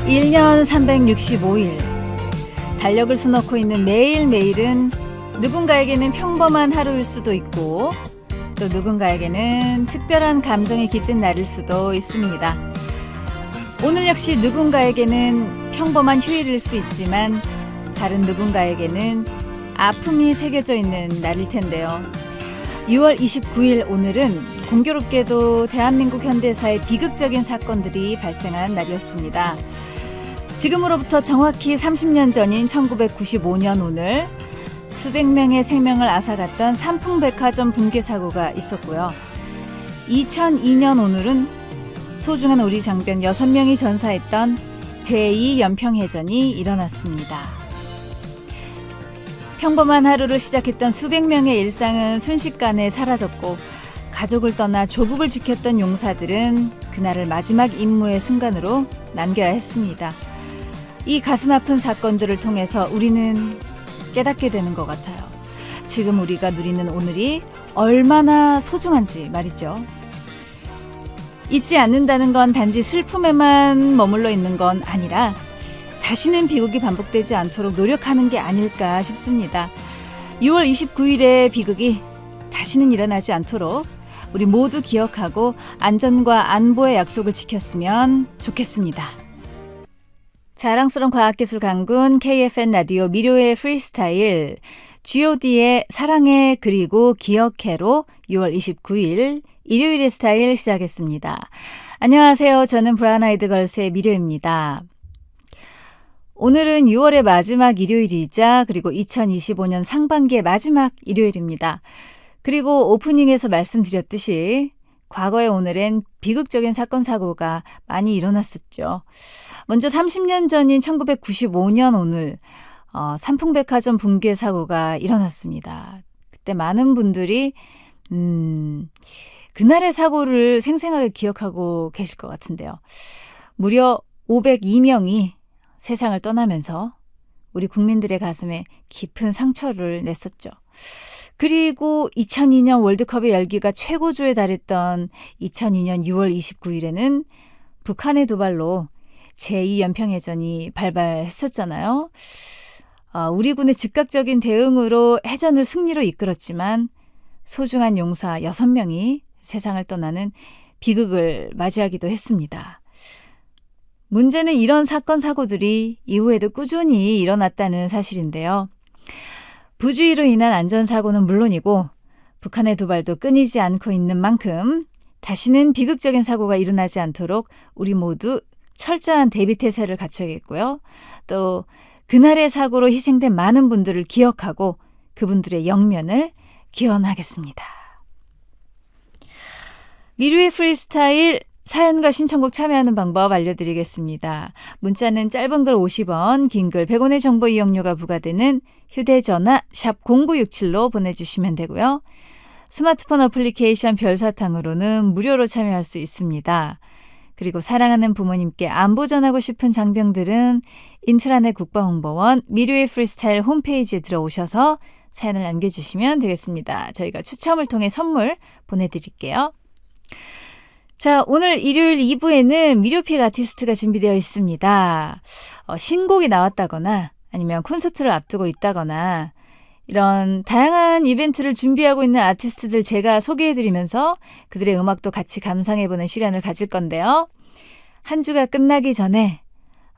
1년 365일 달력을 수놓고 있는 매일매일은 누군가에게는 평범한 하루일 수도 있고 또 누군가에게는 특별한 감정이 깃든 날일 수도 있습니다. 오늘 역시 누군가에게는 평범한 휴일일 수 있지만 다른 누군가에게는 아픔이 새겨져 있는 날일 텐데요. 6월 29일 오늘은 공교롭게도 대한민국 현대사의 비극적인 사건들이 발생한 날이었습니다. 지금으로부터 정확히 30년 전인 1995년 오늘 수백 명의 생명을 앗아갔던 삼풍백화점 붕괴 사고가 있었고요. 2002년 오늘은 소중한 우리 장병 6명이 전사했던 제2연평해전이 일어났습니다. 평범한 하루를 시작했던 수백 명의 일상은 순식간에 사라졌고 가족을 떠나 조국을 지켰던 용사들은 그날을 마지막 임무의 순간으로 남겨야 했습니다. 이 가슴 아픈 사건들을 통해서 우리는 깨닫게 되는 것 같아요. 지금 우리가 누리는 오늘이 얼마나 소중한지 말이죠. 잊지 않는다는 건 단지 슬픔에만 머물러 있는 건 아니라 다시는 비극이 반복되지 않도록 노력하는 게 아닐까 싶습니다. 6월 29일의 비극이 다시는 일어나지 않도록 우리 모두 기억하고 안전과 안보의 약속을 지켰으면 좋겠습니다. 자랑스러운 과학기술 강군 KFN 라디오 미료의 프리스타일 G.O.D의 사랑해 그리고 기억해로 6월 29일 일요일의 스타일 시작했습니다. 안녕하세요. 저는 브라운 아이드 걸스의 미료입니다. 오늘은 6월의 마지막 일요일이자 그리고 2025년 상반기의 마지막 일요일입니다. 그리고 오프닝에서 말씀드렸듯이 과거의 오늘엔 비극적인 사건 사고가 많이 일어났었죠. 먼저 30년 전인 1995년 오늘 삼풍백화점 붕괴 사고가 일어났습니다. 그때 많은 분들이 그날의 사고를 생생하게 기억하고 계실 것 같은데요. 무려 502명이 세상을 떠나면서 우리 국민들의 가슴에 깊은 상처를 냈었죠. 그리고 2002년 월드컵의 열기가 최고조에 달했던 2002년 6월 29일에는 북한의 도발로 제2연평해전이 발발했었잖아요. 우리 군의 즉각적인 대응으로 해전을 승리로 이끌었지만 소중한 용사 6명이 세상을 떠나는 비극을 맞이하기도 했습니다. 문제는 이런 사건 사고들이 이후에도 꾸준히 일어났다는 사실인데요. 부주의로 인한 안전사고는 물론이고 북한의 도발도 끊이지 않고 있는 만큼 다시는 비극적인 사고가 일어나지 않도록 우리 모두 철저한 대비태세를 갖춰야겠고요. 또 그날의 사고로 희생된 많은 분들을 기억하고 그분들의 영면을 기원하겠습니다. 미루의 프리스타일 사연과 신청곡 참여하는 방법 알려드리겠습니다. 문자는 짧은 글 50원, 긴 글 100원의 정보 이용료가 부과되는 휴대전화 샵 0967로 보내주시면 되고요. 스마트폰 어플리케이션 별사탕으로는 무료로 참여할 수 있습니다. 그리고 사랑하는 부모님께 안부 전하고 싶은 장병들은 인트라넷 국방홍보원 미료의 프리스타일 홈페이지에 들어오셔서 사연을 남겨주시면 되겠습니다. 저희가 추첨을 통해 선물 보내드릴게요. 자, 오늘 일요일 2부에는 미료픽 아티스트가 준비되어 있습니다. 신곡이 나왔다거나 아니면 콘서트를 앞두고 있다거나 이런 다양한 이벤트를 준비하고 있는 아티스트들 제가 소개해드리면서 그들의 음악도 같이 감상해보는 시간을 가질 건데요. 한 주가 끝나기 전에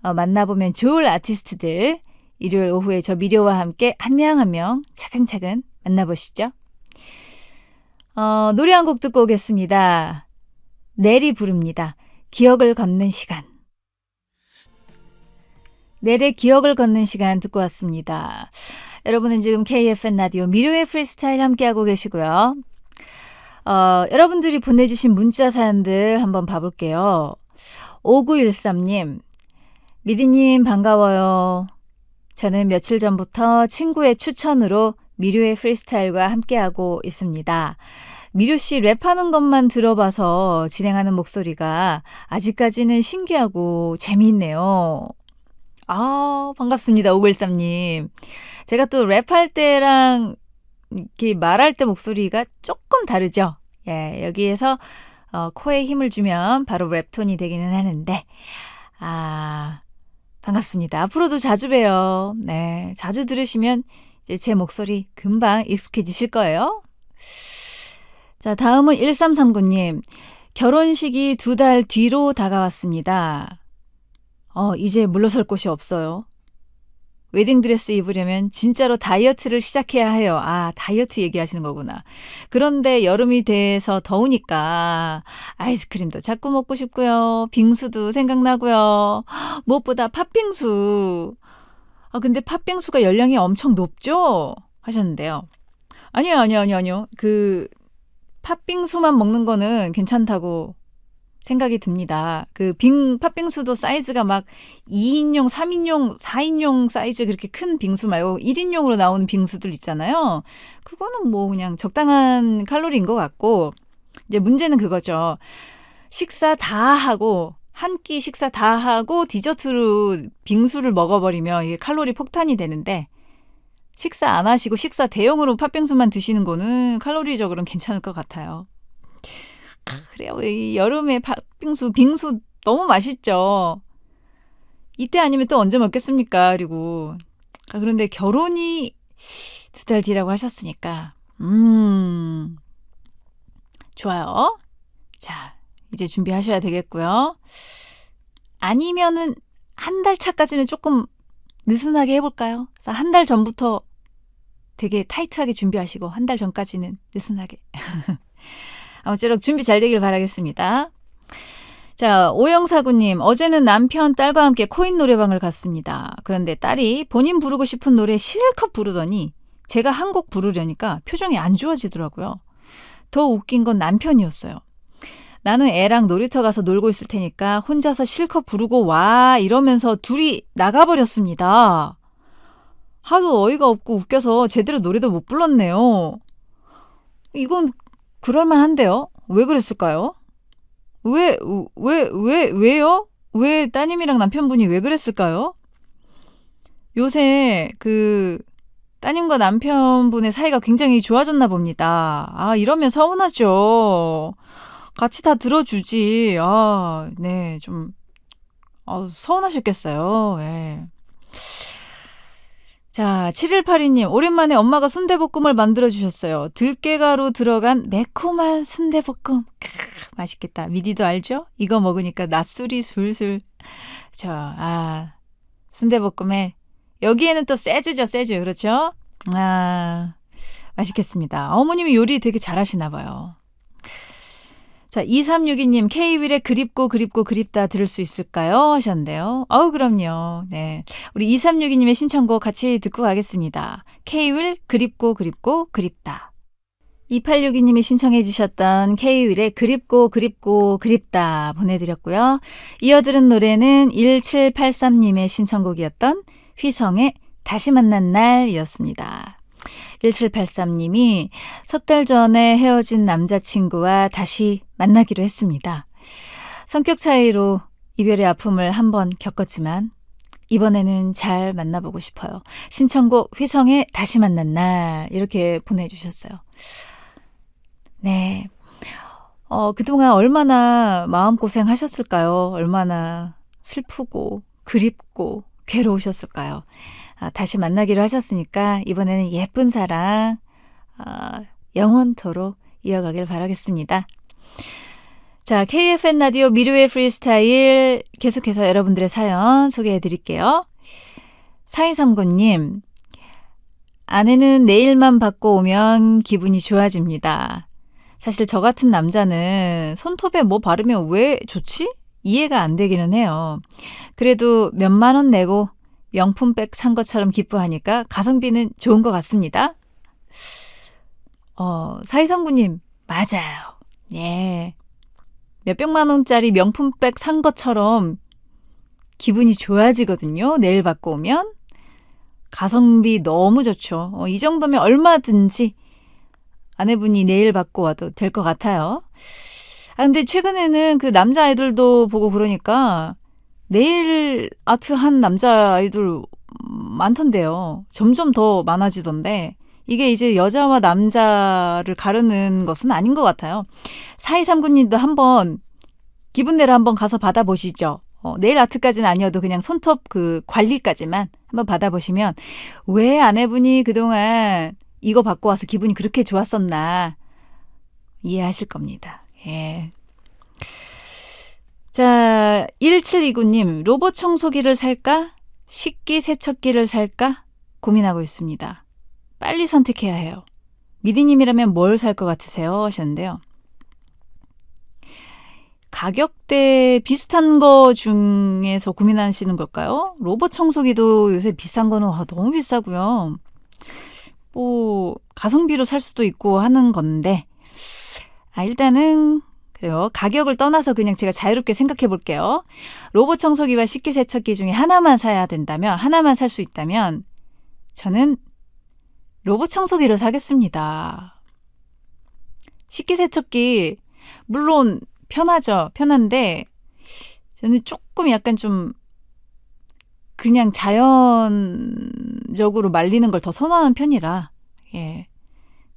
만나보면 좋을 아티스트들 일요일 오후에 저 미료와 함께 한 명 한 명 차근차근 만나보시죠. 노래 한 곡 듣고 오겠습니다. 넬이 부릅니다. 기억을 걷는 시간. 넬의 기억을 걷는 시간 듣고 왔습니다. 여러분은 지금 KFN 라디오 미료의 프리스타일 함께하고 계시고요. 여러분들이 보내주신 문자 사연들 한번 봐볼게요. 5913님, 미디님 반가워요. 저는 며칠 전부터 친구의 추천으로 미료의 프리스타일과 함께하고 있습니다. 미료씨 랩하는 것만 들어봐서 진행하는 목소리가 아직까지는 신기하고 재미있네요. 반갑습니다. 5913님. 제가 또 랩할 때랑 이렇게 말할 때 목소리가 조금 다르죠? 예, 여기에서 코에 힘을 주면 바로 랩톤이 되기는 하는데 반갑습니다. 앞으로도 자주 봬요. 네, 자주 들으시면 이제 제 목소리 금방 익숙해지실 거예요. 자, 다음은 1339님. 결혼식이 2달 뒤로 다가왔습니다. 이제 물러설 곳이 없어요. 웨딩드레스 입으려면 진짜로 다이어트를 시작해야 해요. 아, 다이어트 얘기하시는 거구나. 그런데 여름이 돼서 더우니까 아이스크림도 자꾸 먹고 싶고요. 빙수도 생각나고요. 무엇보다 팥빙수. 근데 팥빙수가 열량이 엄청 높죠? 하셨는데요. 아니요. 그 팥빙수만 먹는 거는 괜찮다고 생각이 듭니다. 팥빙수도 사이즈가 막 2인용, 3인용, 4인용 사이즈 그렇게 큰 빙수 말고 1인용으로 나오는 빙수들 있잖아요. 그거는 뭐 그냥 적당한 칼로리인 것 같고, 이제 문제는 그거죠. 식사 다 하고, 한 끼 식사 다 하고 디저트로 빙수를 먹어버리면 이게 칼로리 폭탄이 되는데, 식사 안 하시고 식사 대용으로 팥빙수만 드시는 거는 칼로리적으로는 괜찮을 것 같아요. 그래요. 이 여름에 빙수 너무 맛있죠. 이때 아니면 또 언제 먹겠습니까? 그리고 그런데 결혼이 2달 뒤라고 하셨으니까 좋아요. 자, 이제 준비하셔야 되겠고요. 아니면은 한 달 차까지는 조금 느슨하게 해볼까요? 그래서 한 달 전부터 되게 타이트하게 준비하시고 한 달 전까지는 느슨하게. 아무쪼록 준비 잘 되길 바라겠습니다. 자, 오영사구님, 어제는 남편, 딸과 함께 코인 노래방을 갔습니다. 그런데 딸이 본인 부르고 싶은 노래 실컷 부르더니 제가 한 곡 부르려니까 표정이 안 좋아지더라고요. 더 웃긴 건 남편이었어요. 나는 애랑 놀이터 가서 놀고 있을 테니까 혼자서 실컷 부르고 와 이러면서 둘이 나가버렸습니다. 하도 어이가 없고 웃겨서 제대로 노래도 못 불렀네요. 이건 그럴만한데요? 왜 그랬을까요? 왜요? 왜 따님이랑 남편분이 왜 그랬을까요? 요새 따님과 남편분의 사이가 굉장히 좋아졌나 봅니다. 이러면 서운하죠. 같이 다 들어주지. 네, 좀 서운하셨겠어요. 네. 자, 7182님, 오랜만에 엄마가 순대볶음을 만들어주셨어요. 들깨가루 들어간 매콤한 순대볶음. 맛있겠다. 미디도 알죠? 이거 먹으니까 낮술이 술술. 순대볶음에, 여기에는 또 쇠주죠, 쇠주. 그렇죠? 맛있겠습니다. 어머님이 요리 되게 잘하시나 봐요. 자, 2362님, K-윌의 그립고 그립다 들을 수 있을까요? 하셨는데요. 그럼요. 네. 우리 2362님의 신청곡 같이 듣고 가겠습니다. K-윌 그립고 그립다. 2862님이 신청해 주셨던 K-윌의 그립고 그립다 보내드렸고요. 이어들은 노래는 1783님의 신청곡이었던 휘성의 다시 만난 날이었습니다. 1783님이 석 달 전에 헤어진 남자친구와 다시 만나기로 했습니다. 성격 차이로 이별의 아픔을 한번 겪었지만 이번에는 잘 만나보고 싶어요. 신청곡 휘성의 다시 만난 날 이렇게 보내주셨어요. 네, 그동안 얼마나 마음고생 하셨을까요? 얼마나 슬프고 그립고 괴로우셨을까요? 다시 만나기로 하셨으니까 이번에는 예쁜 사랑 영원토록 이어가길 바라겠습니다. 자, KFN 라디오 미르의 프리스타일 계속해서 여러분들의 사연 소개해 드릴게요. 4239님, 아내는 네일만 받고 오면 기분이 좋아집니다. 사실 저 같은 남자는 손톱에 뭐 바르면 왜 좋지? 이해가 안 되기는 해요. 그래도 몇만 원 내고 명품백 산 것처럼 기뻐하니까 가성비는 좋은 것 같습니다. 4239님, 맞아요. 예. 몇백만 원짜리 명품백 산 것처럼 기분이 좋아지거든요. 네일 받고 오면. 가성비 너무 좋죠. 이 정도면 얼마든지 아내분이 네일 받고 와도 될 것 같아요. 근데 최근에는 그 남자아이들도 보고 그러니까 네일 아트 한 남자아이들 많던데요. 점점 더 많아지던데 이게 이제 여자와 남자를 가르는 것은 아닌 것 같아요. 4239님도 한번 기분 내러 한번 가서 받아보시죠. 네일 아트까지는 아니어도 그냥 손톱 그 관리까지만 한번 받아보시면 왜 아내분이 그동안 이거 받고 와서 기분이 그렇게 좋았었나 이해하실 겁니다. 예. 자, 1729님, 로봇 청소기를 살까? 식기세척기를 살까? 고민하고 있습니다. 빨리 선택해야 해요. 미디님이라면 뭘 살 것 같으세요? 하셨는데요. 가격대 비슷한 거 중에서 고민하시는 걸까요? 로봇 청소기도 요새 비싼 거는 너무 비싸고요. 뭐 가성비로 살 수도 있고 하는 건데 일단은 그래요. 가격을 떠나서 그냥 제가 자유롭게 생각해 볼게요. 로봇 청소기와 식기세척기 중에 하나만 사야 된다면, 하나만 살 수 있다면 저는 로봇 청소기를 사겠습니다. 식기세척기 물론 편하죠. 편한데 저는 조금 약간 좀 그냥 자연적으로 말리는 걸 더 선호하는 편이라 예.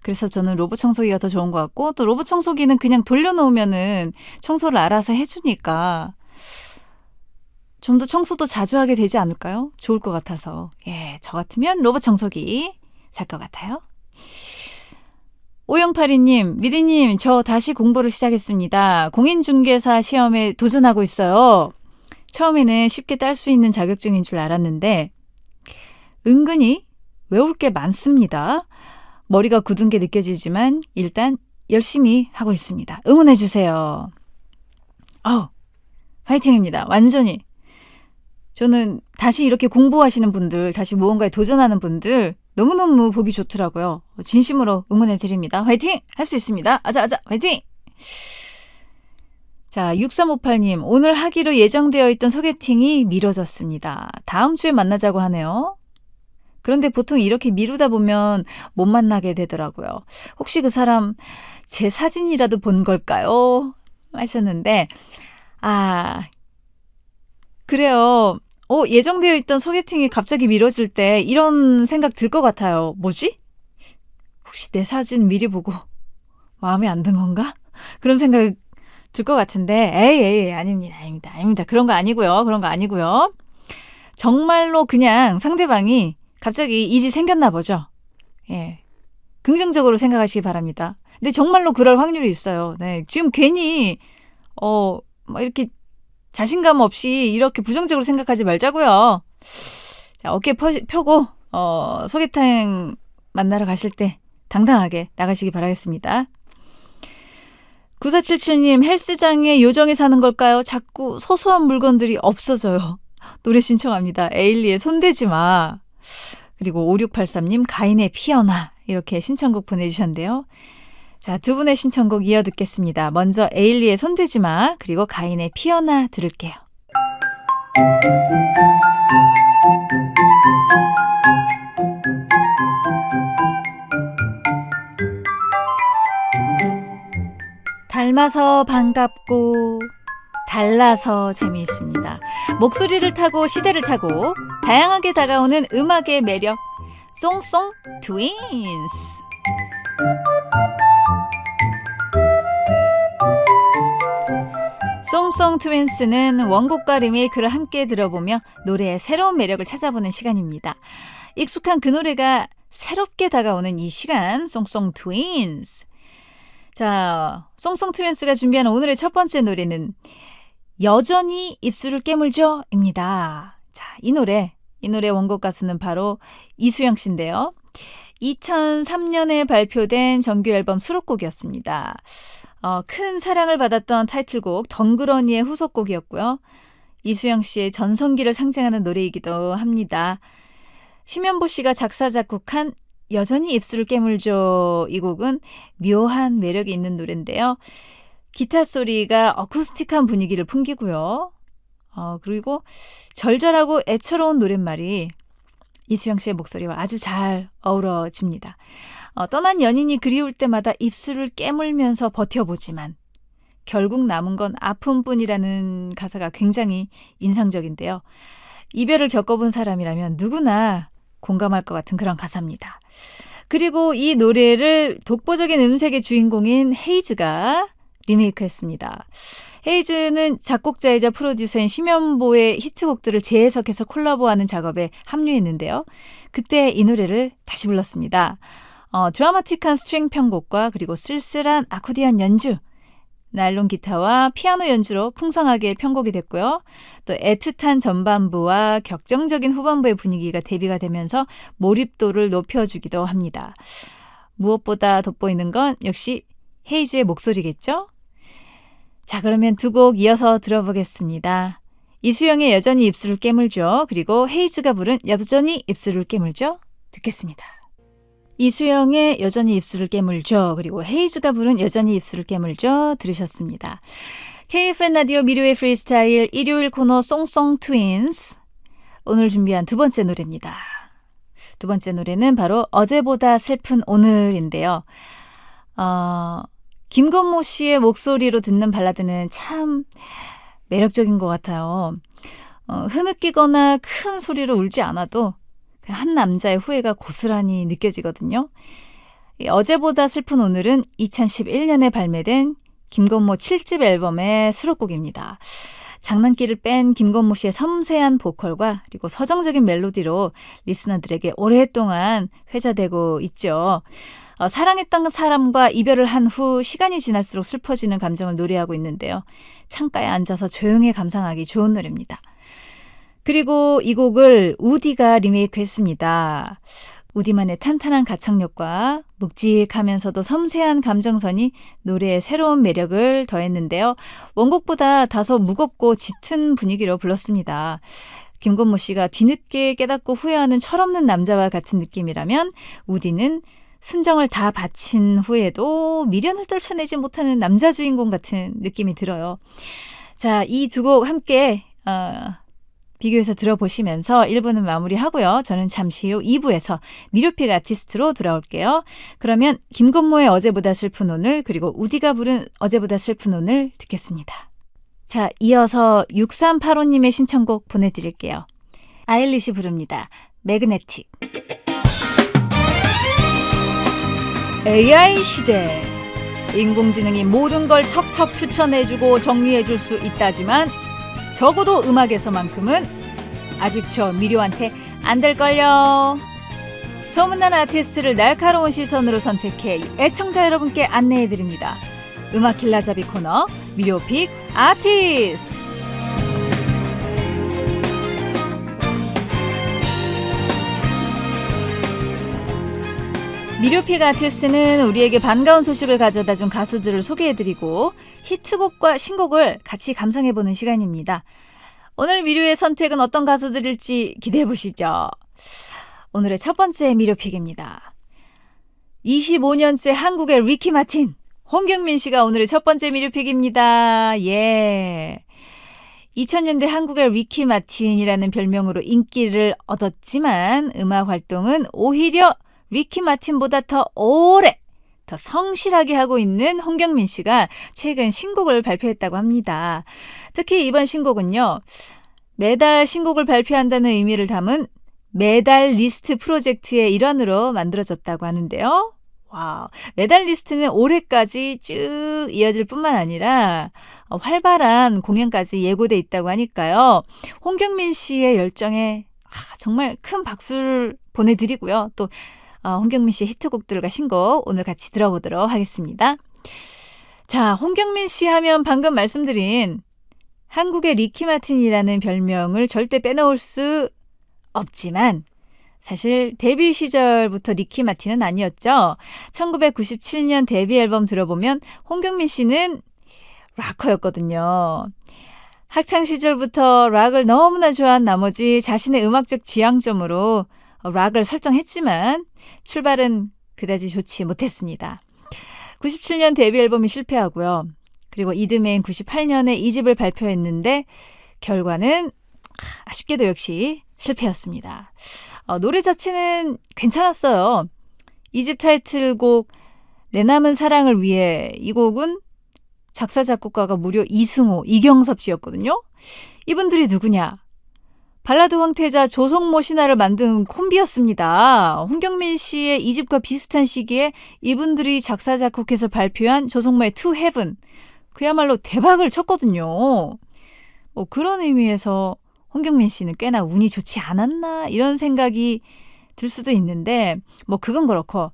그래서 저는 로봇 청소기가 더 좋은 것 같고 또 로봇 청소기는 그냥 돌려놓으면은 청소를 알아서 해주니까 좀 더 청소도 자주 하게 되지 않을까요? 좋을 것 같아서 예, 저 같으면 로봇 청소기 살 것 같아요. 오영팔이님, 미디님, 저 다시 공부를 시작했습니다. 공인중개사 시험에 도전하고 있어요. 처음에는 쉽게 딸 수 있는 자격증인 줄 알았는데 은근히 외울 게 많습니다. 머리가 굳은 게 느껴지지만 일단 열심히 하고 있습니다. 응원해 주세요. 화이팅입니다. 완전히. 저는 다시 이렇게 공부하시는 분들, 다시 무언가에 도전하는 분들 너무너무 보기 좋더라고요. 진심으로 응원해 드립니다. 화이팅! 할 수 있습니다. 아자 화이팅! 자, 6358님, 오늘 하기로 예정되어 있던 소개팅이 미뤄졌습니다. 다음 주에 만나자고 하네요. 그런데 보통 이렇게 미루다 보면 못 만나게 되더라고요. 혹시 그 사람 제 사진이라도 본 걸까요? 하셨는데 그래요. 예정되어 있던 소개팅이 갑자기 미뤄질 때 이런 생각 들 것 같아요. 뭐지? 혹시 내 사진 미리 보고 마음에 안 든 건가? 그런 생각 들 것 같은데 에이 아닙니다. 그런 거 아니고요. 정말로 그냥 상대방이 갑자기 일이 생겼나 보죠. 예, 긍정적으로 생각하시기 바랍니다. 근데 정말로 그럴 확률이 있어요. 네, 지금 괜히 막 이렇게 자신감 없이 이렇게 부정적으로 생각하지 말자고요. 자, 어깨 펴고 소개팅 만나러 가실 때 당당하게 나가시기 바라겠습니다. 9477님, 헬스장에 요정이 사는 걸까요? 자꾸 소소한 물건들이 없어져요. 노래 신청합니다. 에일리의 손대지 마. 그리고 5683님, 가인의 피어나. 이렇게 신청곡 보내주셨는데요. 자, 두 분의 신청곡 이어 듣겠습니다. 먼저 에일리의 손대지 마, 그리고 가인의 피어나 들을게요. 닮아서 반갑고 달라서 재미있습니다. 목소리를 타고 시대를 타고 다양하게 다가오는 음악의 매력, 송송 트윈스. 송송 트윈스는 원곡과 리메이크를 함께 들어보며 노래의 새로운 매력을 찾아보는 시간입니다. 익숙한 그 노래가 새롭게 다가오는 이 시간, 송송 트윈스. 자, 송송 트윈스가 준비한 오늘의 첫 번째 노래는 여전히 입술을 깨물죠? 입니다. 자, 이 노래 원곡 가수는 바로 이수영 씨인데요. 2003년에 발표된 정규 앨범 수록곡이었습니다. 큰 사랑을 받았던 타이틀곡 덩그러니의 후속곡이었고요. 이수영 씨의 전성기를 상징하는 노래이기도 합니다. 심연보 씨가 작사 작곡한 여전히 입술을 깨물죠. 이 곡은 묘한 매력이 있는 노래인데요. 기타 소리가 어쿠스틱한 분위기를 풍기고요. 그리고 절절하고 애처로운 노랫말이 이수영 씨의 목소리와 아주 잘 어우러집니다. 떠난 연인이 그리울 때마다 입술을 깨물면서 버텨보지만 결국 남은 건 아픔뿐이라는 가사가 굉장히 인상적인데요. 이별을 겪어본 사람이라면 누구나 공감할 것 같은 그런 가사입니다. 그리고 이 노래를 독보적인 음색의 주인공인 헤이즈가 리메이크했습니다. 헤이즈는 작곡자이자 프로듀서인 심연보의 히트곡들을 재해석해서 콜라보하는 작업에 합류했는데요. 그때 이 노래를 다시 불렀습니다. 드라마틱한 스트링 편곡과 그리고 쓸쓸한 아코디언 연주, 나일론 기타와 피아노 연주로 풍성하게 편곡이 됐고요. 또 애틋한 전반부와 격정적인 후반부의 분위기가 대비가 되면서 몰입도를 높여주기도 합니다. 무엇보다 돋보이는 건 역시 헤이즈의 목소리겠죠? 자, 그러면 두 곡 이어서 들어보겠습니다. 이수영의 여전히 입술을 깨물죠. 그리고 헤이즈가 부른 여전히 입술을 깨물죠. 듣겠습니다. 이수영의 여전히 입술을 깨물죠. 그리고 헤이즈가 부른 여전히 입술을 깨물죠. 들으셨습니다. KFN 라디오 미료의 프리스타일 일요일 코너 송송 트윈스. 오늘 준비한 두 번째 노래입니다. 두 번째 노래는 바로 어제보다 슬픈 오늘인데요. 김건모 씨의 목소리로 듣는 발라드는 참 매력적인 것 같아요. 흐느끼거나 큰 소리로 울지 않아도 한 남자의 후회가 고스란히 느껴지거든요. 어제보다 슬픈 오늘은 2011년에 발매된 김건모 7집 앨범의 수록곡입니다. 장난기를 뺀 김건모 씨의 섬세한 보컬과 그리고 서정적인 멜로디로 리스너들에게 오랫동안 회자되고 있죠. 사랑했던 사람과 이별을 한 후 시간이 지날수록 슬퍼지는 감정을 노래하고 있는데요. 창가에 앉아서 조용히 감상하기 좋은 노래입니다. 그리고 이 곡을 우디가 리메이크했습니다. 우디만의 탄탄한 가창력과 묵직하면서도 섬세한 감정선이 노래의 새로운 매력을 더했는데요. 원곡보다 다소 무겁고 짙은 분위기로 불렀습니다. 김건모 씨가 뒤늦게 깨닫고 후회하는 철없는 남자와 같은 느낌이라면 우디는 순정을 다 바친 후에도 미련을 떨쳐내지 못하는 남자 주인공 같은 느낌이 들어요. 자, 이 두 곡 함께 비교해서 들어보시면서 1부는 마무리하고요. 저는 잠시 후 2부에서 미료픽 아티스트로 돌아올게요. 그러면 김건모의 어제보다 슬픈 오늘 그리고 우디가 부른 어제보다 슬픈 오늘 듣겠습니다. 자, 이어서 6385님의 신청곡 보내드릴게요. 아일리시 부릅니다. 매그네틱. AI 시대. 인공지능이 모든 걸 척척 추천해주고 정리해줄 수 있다지만 적어도 음악에서만큼은 아직 저 미료한테 안 될걸요. 소문난 아티스트를 날카로운 시선으로 선택해 애청자 여러분께 안내해드립니다. 음악 길라잡이 코너 미료픽 아티스트. 미료픽 아티스트는 우리에게 반가운 소식을 가져다준 가수들을 소개해드리고 히트곡과 신곡을 같이 감상해보는 시간입니다. 오늘 미료의 선택은 어떤 가수들일지 기대해보시죠. 오늘의 첫 번째 미료픽입니다. 25년째 한국의 리키 마틴, 홍경민 씨가 오늘의 첫 번째 미료픽입니다. 예. 2000년대 한국의 리키 마틴이라는 별명으로 인기를 얻었지만 음악 활동은 오히려 리키 마틴보다 더 오래, 더 성실하게 하고 있는 홍경민 씨가 최근 신곡을 발표했다고 합니다. 특히 이번 신곡은요, 매달 신곡을 발표한다는 의미를 담은 매달 리스트 프로젝트의 일환으로 만들어졌다고 하는데요. 와, 매달 리스트는 올해까지 쭉 이어질 뿐만 아니라 활발한 공연까지 예고돼 있다고 하니까요. 홍경민 씨의 열정에 정말 큰 박수를 보내드리고요. 또 홍경민 씨의 히트곡들과 신곡 오늘 같이 들어보도록 하겠습니다. 자, 홍경민 씨 하면 방금 말씀드린 한국의 리키 마틴이라는 별명을 절대 빼놓을 수 없지만 사실 데뷔 시절부터 리키 마틴은 아니었죠. 1997년 데뷔 앨범 들어보면 홍경민 씨는 락커였거든요. 학창 시절부터 락을 너무나 좋아한 나머지 자신의 음악적 지향점으로 락을 설정했지만 출발은 그다지 좋지 못했습니다. 97년 데뷔 앨범이 실패하고요. 그리고 이듬해인 98년에 2집을 발표했는데 결과는 아쉽게도 역시 실패였습니다. 노래 자체는 괜찮았어요. 2집 타이틀곡 내 남은 사랑을 위해, 이 곡은 작사 작곡가가 무려 이승호, 이경섭 씨였거든요. 이분들이 누구냐? 발라드 황태자 조성모 신화를 만든 콤비였습니다. 홍경민 씨의 2집과 비슷한 시기에 이분들이 작사 작곡해서 발표한 조성모의 To Heaven, 그야말로 대박을 쳤거든요. 뭐 그런 의미에서 홍경민 씨는 꽤나 운이 좋지 않았나 이런 생각이 들 수도 있는데 뭐 그건 그렇고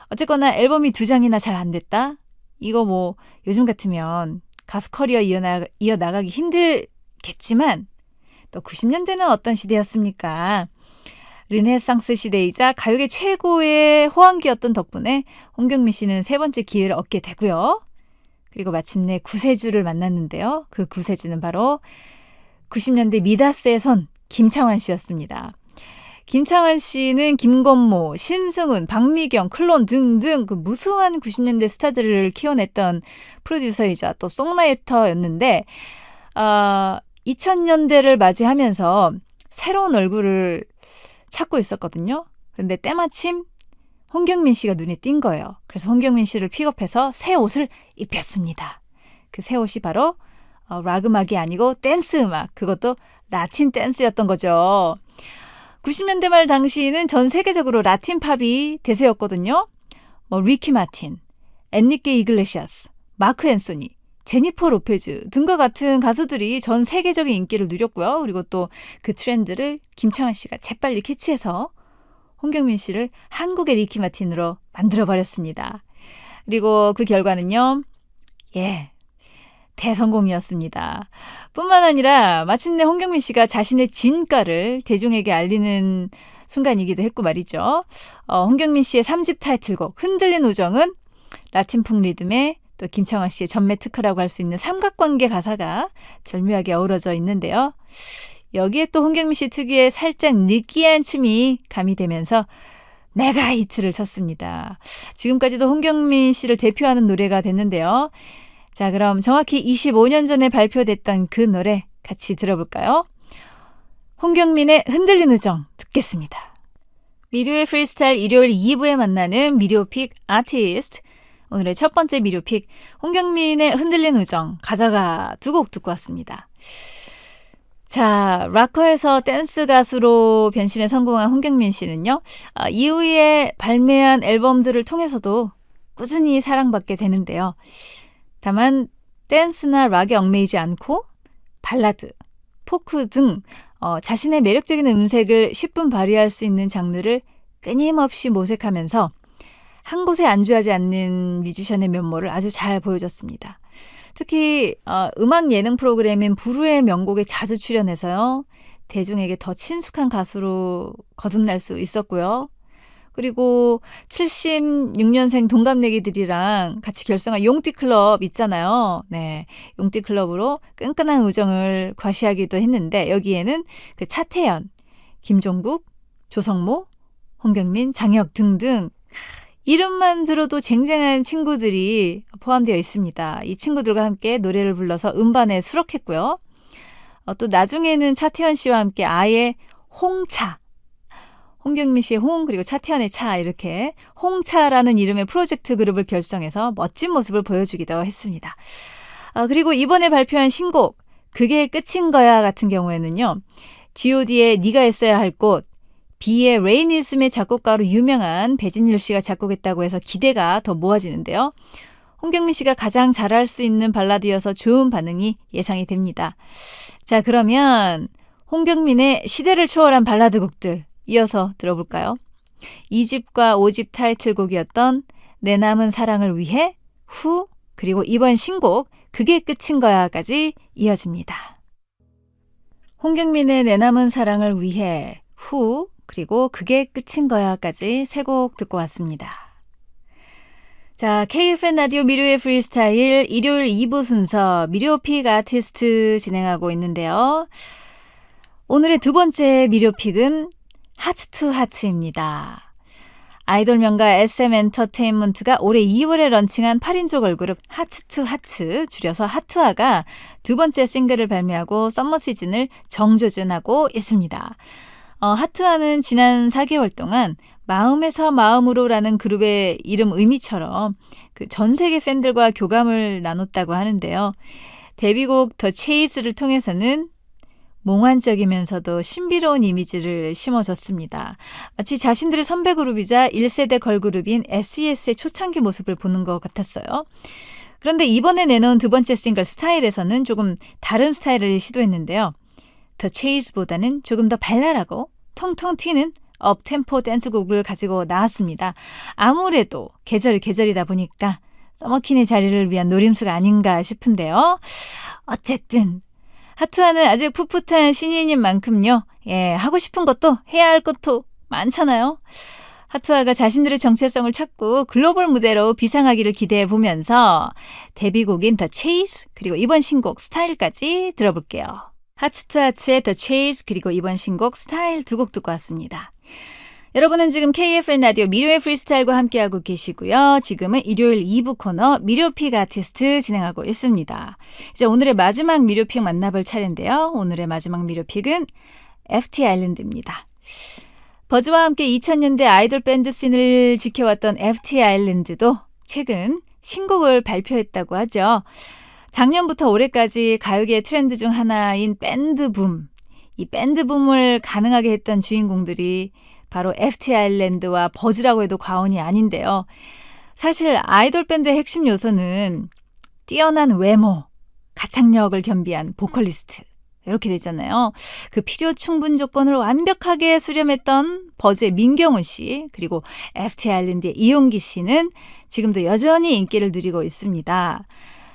어쨌거나 앨범이 2장이나 잘 안 됐다? 이거 뭐 요즘 같으면 가수 커리어 이어나가기 힘들겠지만 또 90년대는 어떤 시대였습니까? 르네상스 시대이자 가요계 최고의 호황기였던 덕분에 홍경민 씨는 3번째 기회를 얻게 되고요. 그리고 마침내 구세주를 만났는데요. 그 구세주는 바로 90년대 미다스의 손 김창완 씨였습니다. 김창완 씨는 김건모, 신승훈, 박미경, 클론 등등 그 무수한 90년대 스타들을 키워냈던 프로듀서이자 또 송라이터였는데 2000년대를 맞이하면서 새로운 얼굴을 찾고 있었거든요. 그런데 때마침 홍경민 씨가 눈에 띈 거예요. 그래서 홍경민 씨를 픽업해서 새 옷을 입혔습니다. 그 새 옷이 바로 락 음악이 아니고 댄스 음악, 그것도 라틴 댄스였던 거죠. 90년대 말 당시에는 전 세계적으로 라틴 팝이 대세였거든요. 뭐 리키 마틴, 엔리케 이글레시아스, 마크 앤소니, 제니퍼 로페즈 등과 같은 가수들이 전 세계적인 인기를 누렸고요. 그리고 또 그 트렌드를 김창완 씨가 재빨리 캐치해서 홍경민 씨를 한국의 리키 마틴으로 만들어버렸습니다. 그리고 그 결과는요. 대성공이었습니다. 뿐만 아니라 마침내 홍경민 씨가 자신의 진가를 대중에게 알리는 순간이기도 했고 말이죠. 홍경민 씨의 3집 타이틀곡 흔들린 우정은 라틴풍 리듬에 또 김창완 씨의 전매 특허라고 할 수 있는 삼각관계 가사가 절묘하게 어우러져 있는데요. 여기에 또 홍경민 씨 특유의 살짝 느끼한 춤이 가미되면서 메가 히트를 쳤습니다. 지금까지도 홍경민 씨를 대표하는 노래가 됐는데요. 자, 그럼 정확히 25년 전에 발표됐던 그 노래 같이 들어볼까요? 홍경민의 흔들린 우정 듣겠습니다. 미료의 프리스타일 일요일 2부에 만나는 미료픽 아티스트. 오늘의 첫 번째 미료픽 홍경민의 흔들린 우정 가져가 2곡 듣고 왔습니다. 자, 락커에서 댄스 가수로 변신에 성공한 홍경민 씨는요. 이후에 발매한 앨범들을 통해서도 꾸준히 사랑받게 되는데요. 다만 댄스나 락에 얽매이지 않고 발라드, 포크 등 자신의 매력적인 음색을 10분 발휘할 수 있는 장르를 끊임없이 모색하면서 한 곳에 안주하지 않는 뮤지션의 면모를 아주 잘 보여줬습니다. 특히 음악 예능 프로그램인 부르의 명곡에 자주 출연해서요. 대중에게 더 친숙한 가수로 거듭날 수 있었고요. 그리고 76년생 동갑내기들이랑 같이 결성한 용띠클럽 있잖아요. 네, 용띠클럽으로 끈끈한 우정을 과시하기도 했는데 여기에는 그 차태현, 김종국, 조성모, 홍경민, 장혁 등등 이름만 들어도 쟁쟁한 친구들이 포함되어 있습니다. 이 친구들과 함께 노래를 불러서 음반에 수록했고요. 또 나중에는 차태현 씨와 함께 아예 홍차, 홍경민 씨의 홍 그리고 차태현의 차 이렇게 홍차라는 이름의 프로젝트 그룹을 결성해서 멋진 모습을 보여주기도 했습니다. 그리고 이번에 발표한 신곡 그게 끝인 거야 같은 경우에는요. G.O.D의 네가 했어야 할 곳, 비의 레이니즘의 작곡가로 유명한 배진일 씨가 작곡했다고 해서 기대가 더 모아지는데요. 홍경민 씨가 가장 잘할 수 있는 발라드여서 좋은 반응이 예상이 됩니다. 자, 그러면 홍경민의 시대를 초월한 발라드 곡들 이어서 들어볼까요? 2집과 5집 타이틀곡이었던 내 남은 사랑을 위해, 후, 그리고 이번 신곡 그게 끝인 거야까지 이어집니다. 홍경민의 내 남은 사랑을 위해, 후, 그리고 그게 끝인 거야까지 3곡 듣고 왔습니다. 자, KFN 라디오 미료의 프리스타일 일요일 2부 순서 미료픽 아티스트 진행하고 있는데요. 오늘의 2번째 미료픽은 하츠투하츠입니다. 아이돌 명가 SM 엔터테인먼트가 올해 2월에 런칭한 8인조 걸그룹 하츠투하츠, 줄여서 하투아가 2번째 싱글을 발매하고 썸머 시즌을 정조준하고 있습니다. 하투아는 지난 4개월 동안 마음에서 마음으로라는 그룹의 이름 의미처럼 그 전 세계 팬들과 교감을 나눴다고 하는데요. 데뷔곡 더 체이스를 통해서는 몽환적이면서도 신비로운 이미지를 심어줬습니다. 마치 자신들의 선배 그룹이자 1세대 걸그룹인 SES의 초창기 모습을 보는 것 같았어요. 그런데 이번에 내놓은 두 번째 싱글 스타일에서는 조금 다른 스타일을 시도했는데요. The Chase보다는 조금 더 발랄하고 통통 튀는 업템포 댄스곡을 가지고 나왔습니다. 아무래도 계절이 계절이다 보니까 서머퀸의 자리를 위한 노림수가 아닌가 싶은데요. 어쨌든 하투아는 아직 풋풋한 신인인 만큼요. 하고 싶은 것도 해야 할 것도 많잖아요. 하투아가 자신들의 정체성을 찾고 글로벌 무대로 비상하기를 기대해 보면서 데뷔곡인 The Chase 그리고 이번 신곡 스타일까지 들어볼게요. 하츠투하츠의 The Chase 그리고 이번 신곡 스타일 두 곡 듣고 왔습니다. 여러분은 지금 KFN 라디오 미료의 프리스타일과 함께하고 계시고요. 지금은 일요일 2부 코너 미료픽 아티스트 진행하고 있습니다. 이제 오늘의 마지막 미료픽 만나볼 차례인데요. 오늘의 마지막 미료픽은 FT 아일랜드입니다. 버즈와 함께 2000년대 아이돌 밴드 씬을 지켜왔던 FT 아일랜드도 최근 신곡을 발표했다고 하죠. 작년부터 올해까지 가요계의 트렌드 중 하나인 밴드 붐. 이 밴드 붐을 가능하게 했던 주인공들이 바로 FT 아일랜드와 버즈라고 해도 과언이 아닌데요. 사실 아이돌 밴드의 핵심 요소는 뛰어난 외모, 가창력을 겸비한 보컬리스트 이렇게 되잖아요. 그 필요 충분 조건을 완벽하게 수렴했던 버즈의 민경훈 씨 그리고 FT 아일랜드의 이용기 씨는 지금도 여전히 인기를 누리고 있습니다.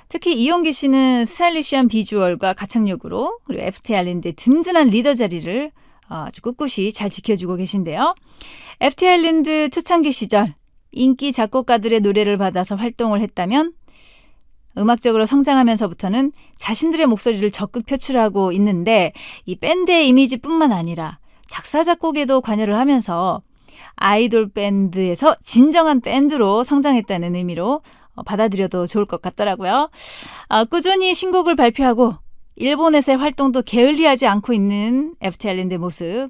특히 이용기 씨는 스타일리시한 비주얼과 가창력으로 그리고 FT 아일랜드의 든든한 리더 자리를 아주 꿋꿋이 잘 지켜주고 계신데요. FT 아일랜드 초창기 시절 인기 작곡가들의 노래를 받아서 활동을 했다면 음악적으로 성장하면서부터는 자신들의 목소리를 적극 표출하고 있는데 이 밴드의 이미지뿐만 아니라 작사 작곡에도 관여를 하면서 아이돌 밴드에서 진정한 밴드로 성장했다는 의미로 받아들여도 좋을 것 같더라고요. 꾸준히 신곡을 발표하고 일본에서의 활동도 게을리하지 않고 있는 FT 아일랜드의 모습,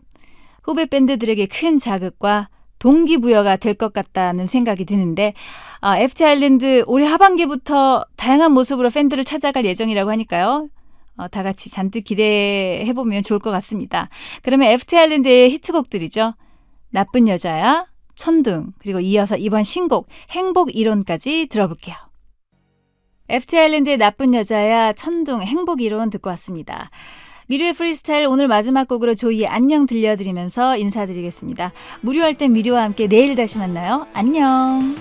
후배 밴드들에게 큰 자극과 동기부여가 될 것 같다는 생각이 드는데 FT 아일랜드 올해 하반기부터 다양한 모습으로 팬들을 찾아갈 예정이라고 하니까요. 다 같이 잔뜩 기대해보면 좋을 것 같습니다. 그러면 FT 아일랜드의 히트곡들이죠. 나쁜 여자야, 천둥, 그리고 이어서 이번 신곡 행복 이론까지 들어볼게요. FT 아일랜드의 나쁜 여자야, 천둥, 행복 이론 듣고 왔습니다. 미료의 프리스타일 오늘 마지막 곡으로 조이의 안녕 들려드리면서 인사드리겠습니다. 무료할 땐 미료와 함께 내일 다시 만나요. 안녕.